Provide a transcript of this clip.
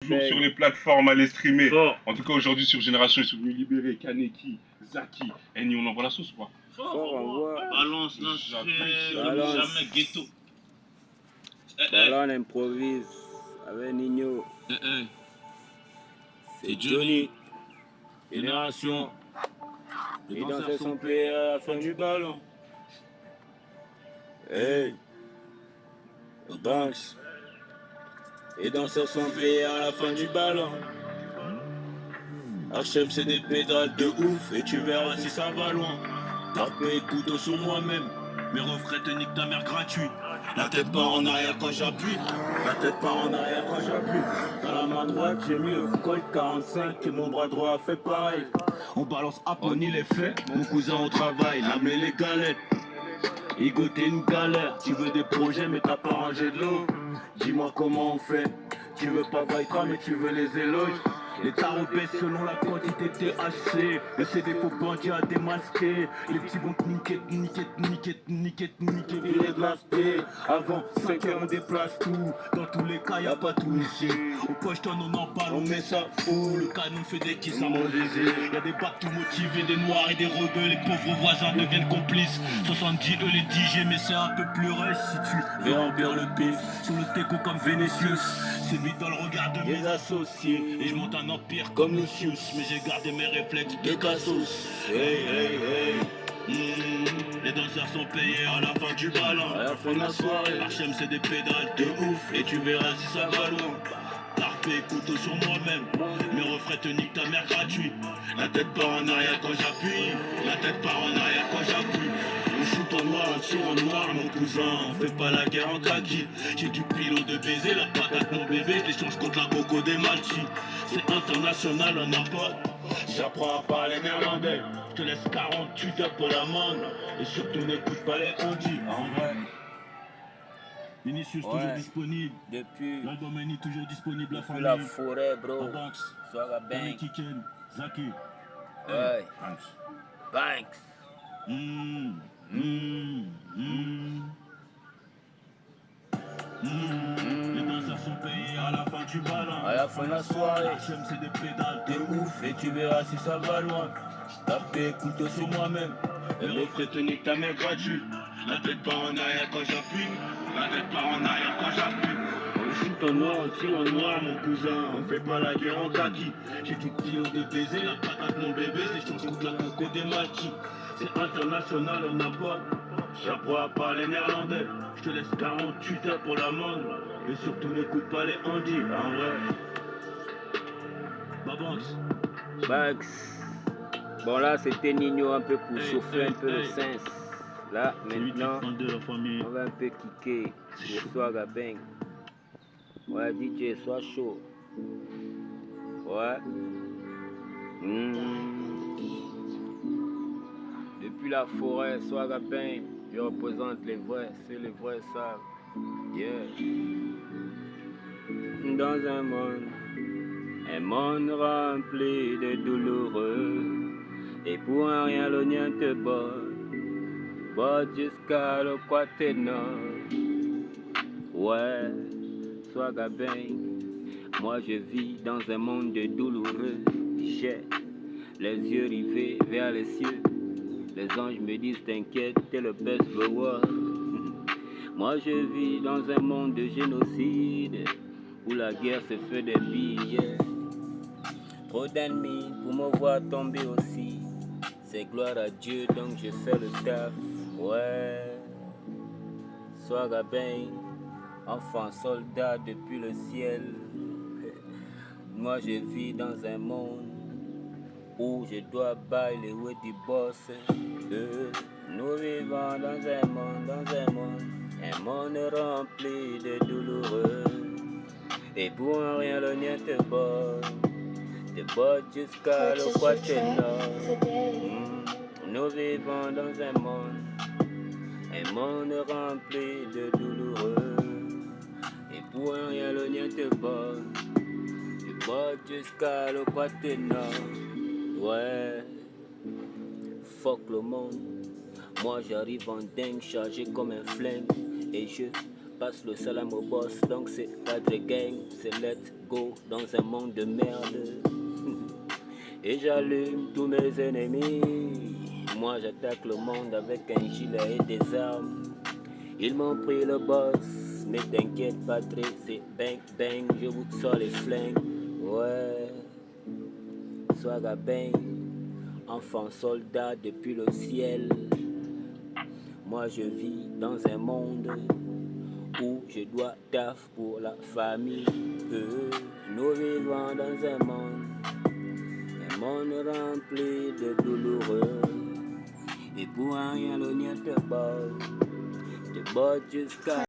toujours sur les plateformes, allez streamer. En tout cas, aujourd'hui sur Génération, ils sont venus libérer Kaneki, Zaki, Eni, on envoie la sauce ou quoi? Balance, jamais ghetto. Voilà, on improvise avec Nino. C'est Johnny. Génération. Les danseurs sont payés à la fin du ballon. Hey, Banks. Les danseurs sont payés à la fin du ballon. HM c'est des pédales de ouf et tu verras si ça va loin. Taper couteau sur moi-même. Mes refrains te niquent ta mère gratuit. La tête part en arrière quand j'appuie. La tête part en arrière quand j'appuie. Dans la main droite j'ai mis le Colt 45 et mon bras droit fait pareil. On balance à Pony les faits. Mon cousin au travail, l'âme et les galettes. Ego t'es une galère. Tu veux des projets mais t'as pas rangé de l'eau. Dis-moi comment on fait. Tu veux pas Vaitra mais tu veux les éloges. Les tarots baissent selon la quantité THC. Le CD faux bandit à démasquer. Les petits vont niquer, virer de l'aspect. Avant 5 heures on déplace tout. Dans tous les cas y'a pas tout ici. Au pocheton on emballe, on met ça où. Le canon fait des kisses à mon désir. Y'a des bacs tout motivés, des noirs et des rebelles. Les pauvres voisins deviennent complices. 70 eux les DJ mais c'est un peu plus rush. Si tu veux remplir le pif. Sur le teco comme Vénitius. C'est lui dans le regard de mes associés. Et je monte un empire comme Lucius. Mais j'ai gardé mes réflexes de Cassos. Les danseurs sont payés à la fin du ballon. À la fin de la soirée, HM c'est des pédales de ouf. Et tu verras si ça va loin. Tarpé, couteau sur moi-même. Mes refrains te niquent ta mère gratuit. La tête part en arrière quand j'appuie. La tête part en arrière quand j'appuie. On shoot en noir, on tire en noir, mon cousin. On fait pas la guerre en kaki. J'ai du pilot de baiser, la patate mon bébé. Je l'échange contre la coco des Malchi. C'est international, on n'a pas. J'apprends à parler néerlandais. Je te laisse 48 heures pour la monde. Et surtout n'écoute pas les ondits. En vrai. Vinicius toujours disponible. Depuis L'album Eni toujours disponible. depuis la forêt, bro. Banks. Sois Banks. Kiken. Zaki. Ouais. Banks. Banks. Les danseurs sont payés à la fin du ballon. À la fin de la soirée, HM c'est des pédales de ouf. et tu verras si ça va loin. Taper couteau sur moi-même. Et refrain te nique ta mère gratuite. La tête part en arrière quand j'appuie. La tête part en arrière quand j'appuie. On shoot en noir, on tire en noir, mon cousin. On fait pas la guerre en kaki. J'ai du kilo de baiser, la patate mon bébé. J'échange contre la coco des Malchi. C'est international, on n'a pas. J'apprends à parler néerlandais. Je te laisse 48 heures pour l'amende. Et surtout n'écoute pas les handis, en vrai. Babanks. Banks. Bon là c'était Nino un peu pour chauffer un peu le sens. Là maintenant on va un peu kicker le soir à Bang. Ouais DJ sois chaud. Ouais. Depuis la forêt, soir à Bang, je représente les vrais, c'est les vrais savent. Yeah. Dans un monde rempli de douloureux. Et pour un rien l'oignon te botte jusqu'à le quaternaire. Ouais, sois gabin, moi je vis dans un monde de douloureux. J'ai les yeux rivés vers les cieux. Les anges me disent t'inquiète, t'es le best blower. Moi je vis dans un monde de génocide où la guerre se fait des billets. Trop d'ennemis pour me voir tomber aussi. C'est gloire à Dieu donc je fais le taf. Ouais. Sois rabbin, enfant soldat depuis le ciel. Moi je vis dans un monde où je dois bailler les roues du boss. Nous vivons dans un monde rempli de douloureux. Et pour un rien le nien te botte jusqu'à le quaternaire. Nous vivons dans un monde rempli de douloureux. Et pour un rien le nien te botte jusqu'à le quaternaire. Ouais, fuck le monde. Moi j'arrive en dingue, chargé comme un flingue. Et je passe le salam au boss, donc c'est pas de gang, c'est let's go dans un monde de merde. Et j'allume tous mes ennemis. Moi j'attaque le monde avec un gilet et des armes. Ils m'ont pris le boss, mais t'inquiète Patrick, c'est bang bang, je vous sors les flingues. Ouais, Swaga bang, enfant soldat depuis le ciel. Moi je vis dans un monde où je dois taf pour la famille. Nous vivons dans un monde rempli de douloureux. Et pour rien le nier te bat jusqu'à